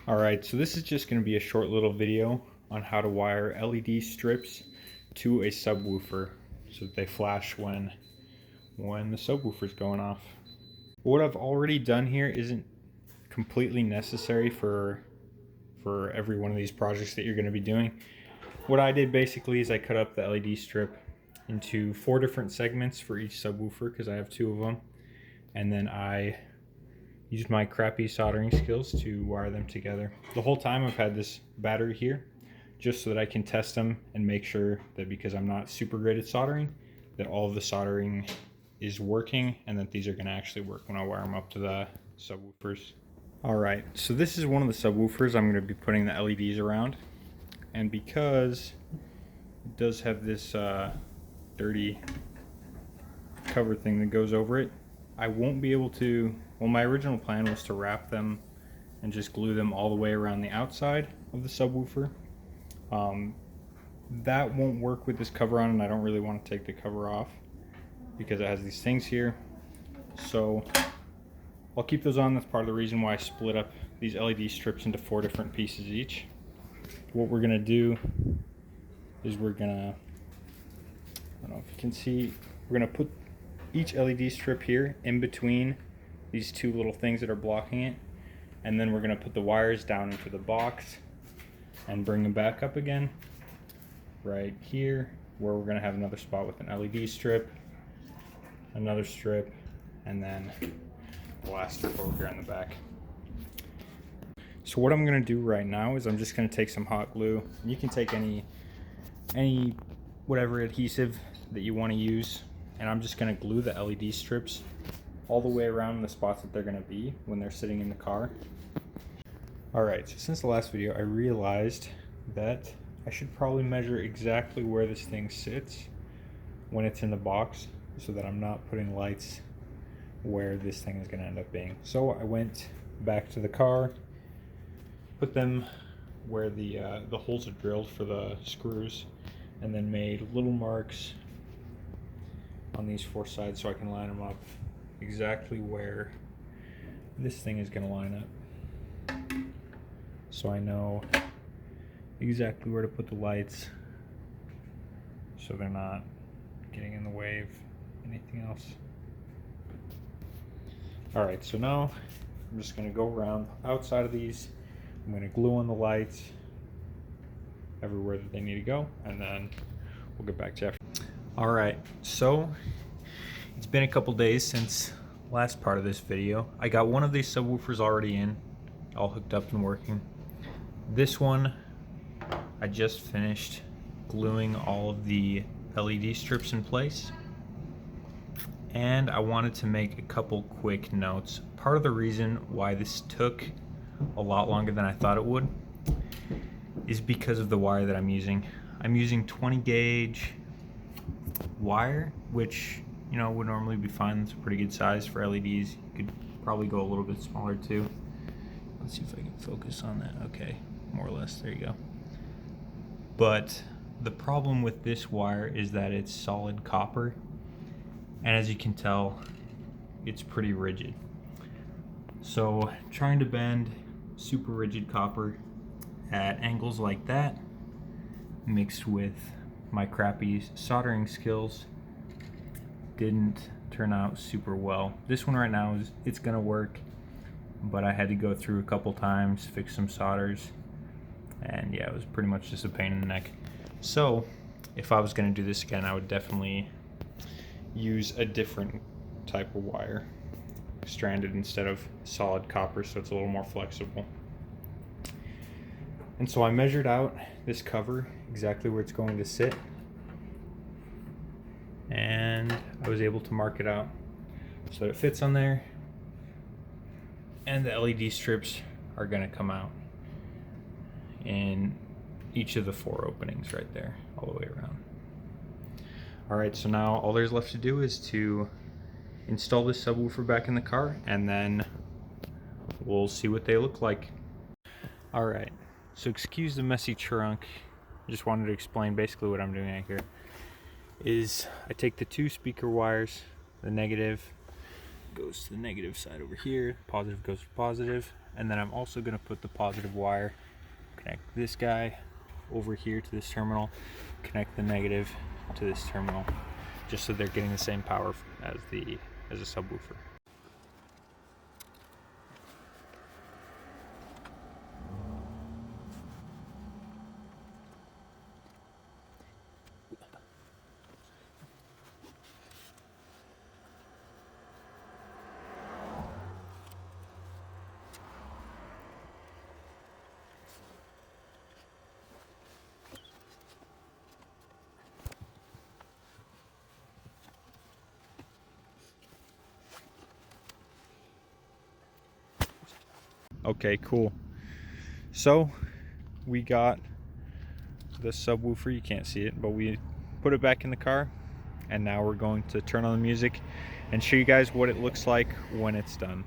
Alright, so this is just going to be a short little video on how to wire LED strips to a subwoofer so that they flash when the subwoofer is going off. What I've already done here isn't completely necessary for every one of these projects that you're going to be doing. What I did basically is I cut up the LED strip into 4 different segments for each subwoofer because I have 2 of them, and then I used my crappy soldering skills to wire them together. The whole time I've had this battery here just so that I can test them and make sure that, because I'm not super great at soldering, that all of the soldering is working and that these are going to actually work when I wire them up to the subwoofers. Alright, so this is one of the subwoofers I'm going to be putting the LEDs around, and because it does have this dirty cover thing that goes over it, I won't be able to, well, my original plan was to wrap them and just glue them all the way around the outside of the subwoofer. That won't work with this cover on, and I don't really want to take the cover off because it has these things here. So I'll keep those on. That's part of the reason why I split up these LED strips into 4 different pieces each. What we're gonna do is I don't know if you can see, we're gonna put each LED strip here in between these 2 little things that are blocking it, and then we're going to put the wires down into the box and bring them back up again right here, where we're going to have another spot with an LED strip, another strip, and then the last strip over here in the back. So what I'm going to do right now is I'm just going to take some hot glue. You can take any whatever adhesive that you want to use, and I'm just going to glue the LED strips all the way around the spots that they're going to be when they're sitting in the car. Alright, so since the last video I realized that I should probably measure exactly where this thing sits when it's in the box so that I'm not putting lights where this thing is going to end up being. So I went back to the car, put them where the holes are drilled for the screws, and then made little marks on these 4 sides so I can line them up exactly where this thing is going to line up, so I know exactly where to put the lights so they're not getting in the way of anything else. Alright, so now I'm just going to go around outside of these. I'm going to glue on the lights everywhere that they need to go, and then we'll get back to after. Alright, so it's been a couple days since last part of this video. I got one of these subwoofers already in, all hooked up and working. This one, I just finished gluing all of the LED strips in place, and I wanted to make a couple quick notes. Part of the reason why this took a lot longer than I thought it would is because of the wire that I'm using. I'm using 20 gauge wire, which, you know, would normally be fine. It's a pretty good size for LEDs. You could probably go a little bit smaller too. Let's see if I can focus on that. Okay, more or less, there you go. But the problem with this wire is that it's solid copper, and as you can tell, it's pretty rigid. So trying to bend super rigid copper at angles like that, mixed with my crappy soldering skills, didn't turn out super well. This one right now, it's gonna work, but I had to go through a couple times, fix some solders, and yeah, it was pretty much just a pain in the neck. So if I was gonna do this again, I would definitely use a different type of wire, stranded instead of solid copper, so it's a little more flexible. And so I measured out this cover exactly where it's going to sit, and I was able to mark it out so that it fits on there, and the LED strips are going to come out in each of the 4 openings right there, all the way around. Alright, so now all there's left to do is to install this subwoofer back in the car, and then we'll see what they look like. Alright, so excuse the messy trunk. I just wanted to explain basically what I'm doing out here. Is I take the 2 speaker wires, the negative goes to the negative side over here, positive goes to positive, And then I'm also going to put the positive wire, connect this guy over here to this terminal, connect the negative to this terminal, just so they're getting the same power as a subwoofer. Okay, cool. So we got the subwoofer, you can't see it, but we put it back in the car, and now we're going to turn on the music and show you guys what it looks like when it's done.